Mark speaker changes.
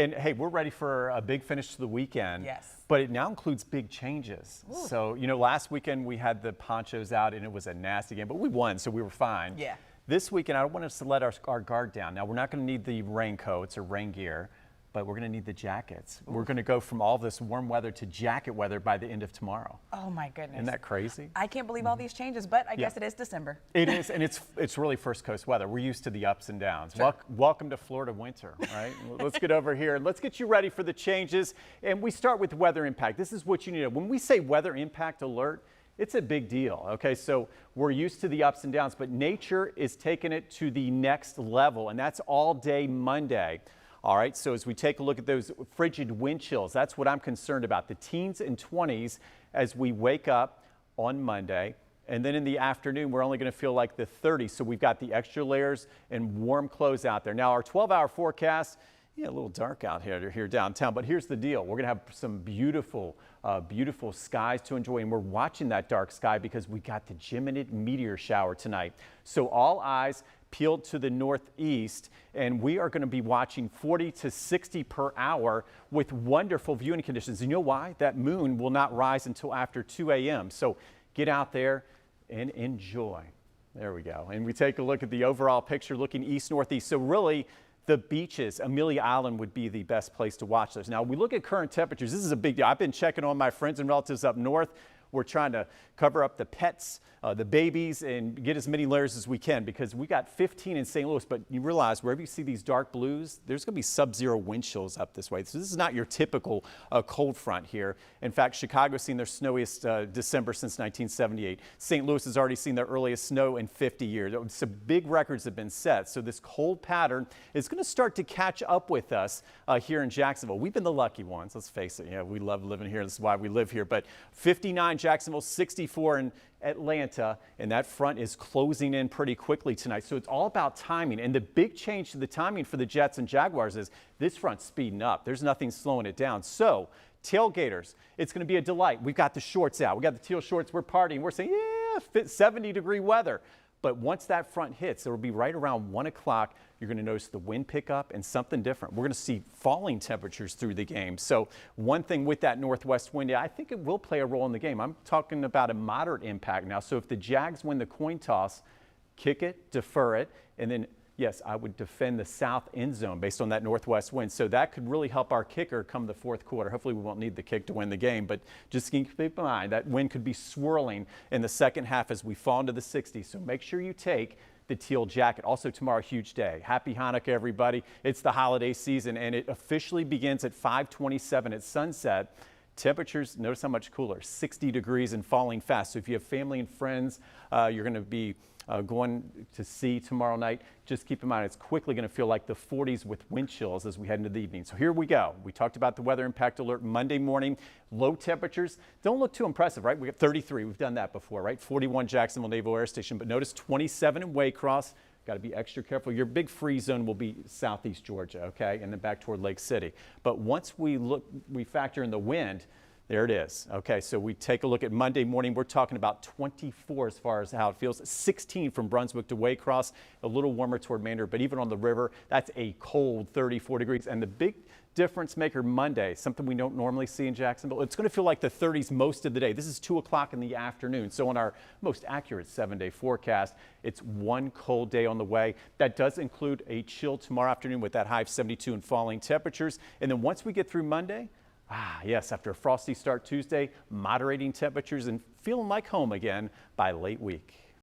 Speaker 1: And hey, we're ready for a big finish to the weekend.
Speaker 2: Yes.
Speaker 1: But it now includes big changes. Ooh. So, last weekend we had the ponchos out and it was a nasty game, but we won, so we were fine.
Speaker 2: Yeah.
Speaker 1: This weekend, I don't want us to let our guard down. Now, we're not going to need the raincoats or rain gear, but we're going to need the jackets. Ooh. We're going to go from all this warm weather to jacket weather by the end of tomorrow.
Speaker 2: Oh my goodness.
Speaker 1: Isn't that crazy?
Speaker 2: I can't believe all these changes, but I guess it is December.
Speaker 1: It is, and it's really First Coast weather. We're used to the ups and downs.
Speaker 2: Sure.
Speaker 1: Welcome to Florida winter, right? Let's get over here and let's get you ready for the changes. And we start with weather impact. This is what you need. When we say weather impact alert, it's a big deal, okay? So we're used to the ups and downs, but nature is taking it to the next level, and that's all day Monday. All right, so as we take a look at those frigid wind chills, that's what I'm concerned about. The teens and 20s as we wake up on Monday. And then in the afternoon, we're only going to feel like the 30s. So we've got the extra layers and warm clothes out there. Now, our 12-hour forecast, a little dark out here downtown, but here's the deal. We're going to have some beautiful, beautiful skies to enjoy, and we're watching that dark sky because we got the Geminid meteor shower tonight. So all eyes peeled to the northeast, and we are going to be watching 40 to 60 per hour with wonderful viewing conditions. And you know why? That moon will not rise until after 2 a.m. So get out there and enjoy. There we go. And we take a look at the overall picture looking east-northeast. So really, the beaches, Amelia Island would be the best place to watch this. Now, we look at current temperatures. This is a big deal. I've been checking on my friends and relatives up north. We're trying to cover up the pets, the babies, and get as many layers as we can because we got 15 in St. Louis. But you realize wherever you see these dark blues, there's going to be sub-zero wind chills up this way. So this is not your typical cold front here. In fact, Chicago's seen their snowiest December since 1978. St. Louis has already seen their earliest snow in 50 years. Some big records have been set. So this cold pattern is going to start to catch up with us here in Jacksonville. We've been the lucky ones. Let's face it. We love living here. This is why we live here. But 59 Jacksonville, 64 in Atlanta, and that front is closing in pretty quickly tonight. So it's all about timing. And the big change to the timing for the Jets and Jaguars is this front's speeding up. There's nothing slowing it down. So tailgaters, it's going to be a delight. We've got the shorts out. We got the teal shorts. We're partying. We're saying, 70-degree weather. But once that front hits, it'll be right around 1 o'clock. You're going to notice the wind pick up and something different. We're going to see falling temperatures through the game. So one thing with that northwest wind, I think it will play a role in the game. I'm talking about a moderate impact now. So if the Jags win the coin toss, kick it, defer it, and then yes, I would defend the south end zone based on that northwest wind. So that could really help our kicker come the fourth quarter. Hopefully we won't need the kick to win the game, but just keep in mind that wind could be swirling in the second half as we fall into the 60s. So make sure you take the teal jacket. Also tomorrow, huge day. Happy Hanukkah, everybody. It's the holiday season, and it officially begins at 5:27 at sunset. Temperatures, notice how much cooler, 60 degrees and falling fast. So if you have family and friends you're going to be going to see tomorrow night, just keep in mind it's quickly going to feel like the 40s with wind chills as we head into the evening. So here we go. We talked about the weather impact alert Monday morning. Low temperatures don't look too impressive, right? We got 33. We've done that before, right? 41 Jacksonville Naval Air Station, but notice 27 in Waycross. Got to be extra careful. Your big freeze zone will be southeast Georgia, okay, and then back toward Lake City. But once we factor in the wind, there it is. Okay, so we take a look at Monday morning. We're talking about 24 as far as how it feels. 16 from Brunswick to Waycross, a little warmer toward Mandarin, but even on the river, that's a cold 34 degrees. And the big difference maker Monday, something we don't normally see in Jacksonville, it's going to feel like the 30s most of the day. This is 2 o'clock in the afternoon. So on our most accurate 7-day forecast, it's one cold day on the way. That does include a chill tomorrow afternoon with that high of 72 and falling temperatures. And then once we get through Monday, yes, after a frosty start Tuesday, moderating temperatures and feeling like home again by late week.